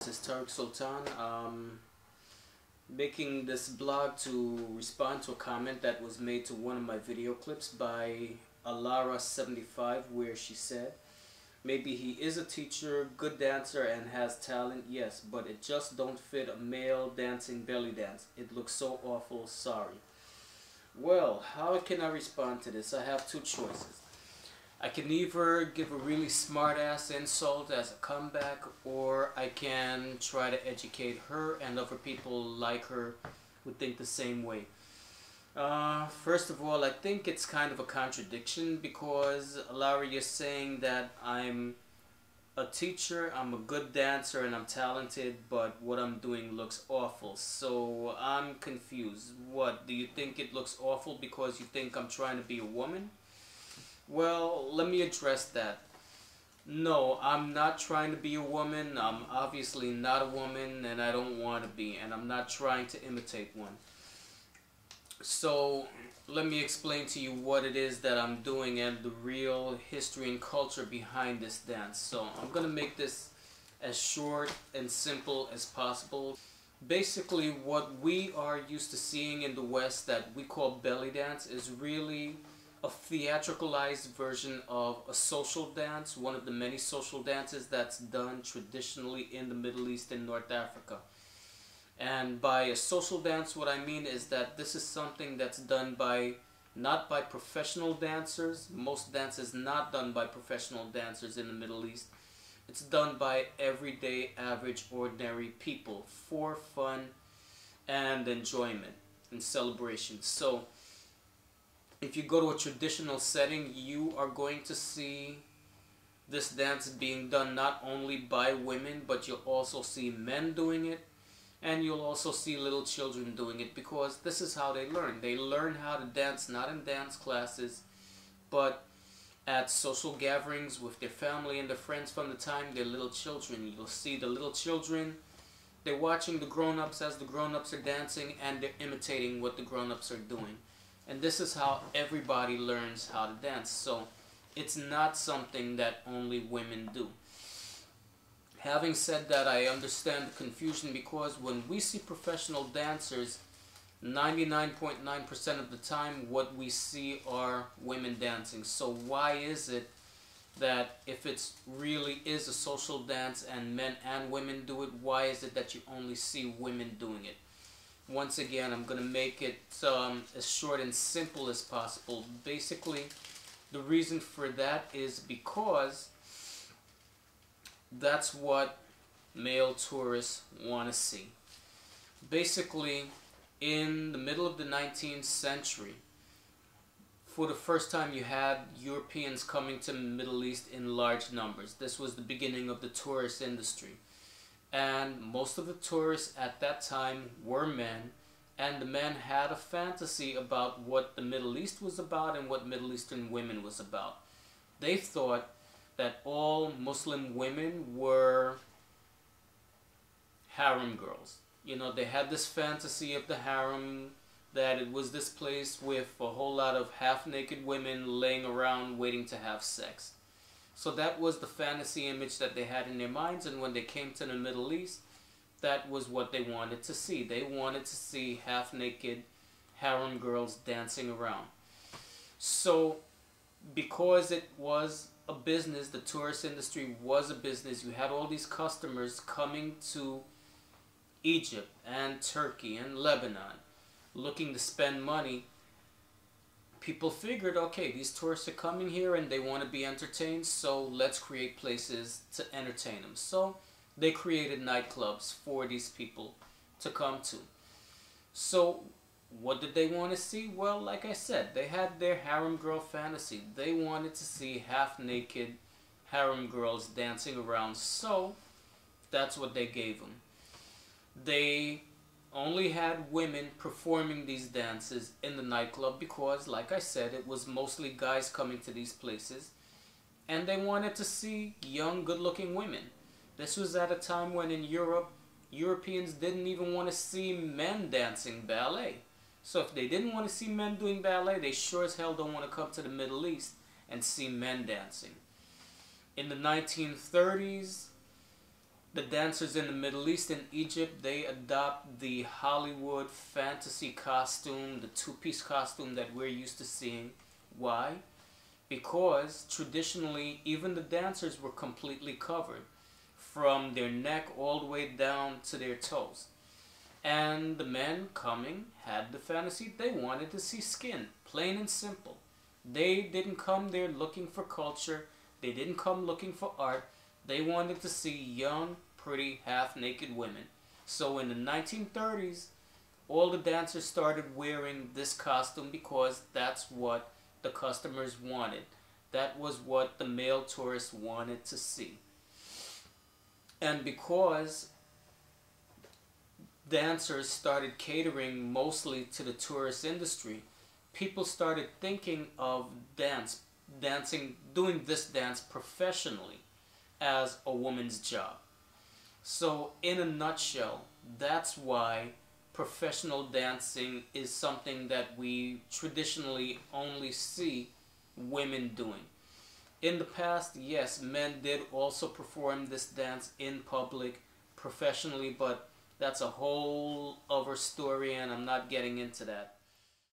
This is Tarik Sultan, making this blog to respond to a comment that was made to one of my video clips by alarra75, where she said, maybe he is a teacher, good dancer, and has talent, yes, but it just don't fit a male dancing belly dance. It looks so awful, sorry. Well, how can I respond to this? I have two choices. I can either give a really smart-ass insult as a comeback, or I can try to educate her and other people like her who think the same way. First of all, I think it's kind of a contradiction because Larry is saying that I'm a teacher, I'm a good dancer, and I'm talented, but what I'm doing looks awful. So I'm confused. What, do you think it looks awful because you think I'm trying to be a woman? Well, let me address that. No, I'm not trying to be a woman. I'm obviously not a woman, and I don't want to be, and I'm not trying to imitate one. So, let me explain to you what it is that I'm doing and the real history and culture behind this dance. So, I'm going to make this as short and simple as possible. Basically, what we are used to seeing in the West that we call belly dance is really a theatricalized version of a social dance, one of the many social dances that's done traditionally in the Middle East and North Africa. And by a social dance, what I mean is that this is something that's done not by professional dancers. Most dance is not done by professional dancers in the Middle East. It's done by everyday, average, ordinary people for fun and enjoyment and celebration. So, if you go to a traditional setting, you are going to see this dance being done not only by women, but you'll also see men doing it, and you'll also see little children doing it, because this is how they learn. They learn how to dance not in dance classes, but at social gatherings with their family and their friends from the time they're little children. You'll see the little children, they're watching the grown-ups as the grown-ups are dancing, and they're imitating what the grown-ups are doing. And this is how everybody learns how to dance. So it's not something that only women do. Having said that, I understand the confusion, because when we see professional dancers, 99.9% of the time what we see are women dancing. So why is it that if it really is a social dance and men and women do it, why is it that you only see women doing it? Once again, I'm going to make it as short and simple as possible. Basically, the reason for that is because that's what male tourists want to see. Basically, in the middle of the 19th century, for the first time you had Europeans coming to the Middle East in large numbers. This was the beginning of the tourist industry. And most of the tourists at that time were men, and the men had a fantasy about what the Middle East was about and what Middle Eastern women was about. They thought that all Muslim women were harem girls. You know, they had this fantasy of the harem, that it was this place with a whole lot of half-naked women laying around waiting to have sex. So that was the fantasy image that they had in their minds, and when they came to the Middle East, that was what they wanted to see. They wanted to see half-naked harem girls dancing around. So, because it was a business, the tourist industry was a business, you had all these customers coming to Egypt and Turkey and Lebanon looking to spend money. People figured, okay, these tourists are coming here and they want to be entertained, so let's create places to entertain them. So they created nightclubs for these people to come to. So what did they want to see? Well, like I said, they had their harem girl fantasy. They wanted to see half-naked harem girls dancing around, so that's what they gave them. They only had women performing these dances in the nightclub because, like I said, it was mostly guys coming to these places, and they wanted to see young, good-looking women. This was at a time when in Europe, Europeans didn't even want to see men dancing ballet. So if they didn't want to see men doing ballet, they sure as hell don't want to come to the Middle East and see men dancing. In the 1930s, the dancers in the Middle East and Egypt, they adopt the Hollywood fantasy costume, the two-piece costume that we're used to seeing. Why? Because traditionally, even the dancers were completely covered from their neck all the way down to their toes. And the men coming had the fantasy, they wanted to see skin, plain and simple. They didn't come there looking for culture. They didn't come looking for art. They wanted to see young, pretty, half-naked women. So in the 1930s, all the dancers started wearing this costume because that's what the customers wanted. That was what the male tourists wanted to see. And because dancers started catering mostly to the tourist industry, people started thinking of doing this dance professionally as a woman's job. So in a nutshell, that's why professional dancing is something that we traditionally only see women doing. In the past, yes, men did also perform this dance in public professionally, but that's a whole other story and I'm not getting into that.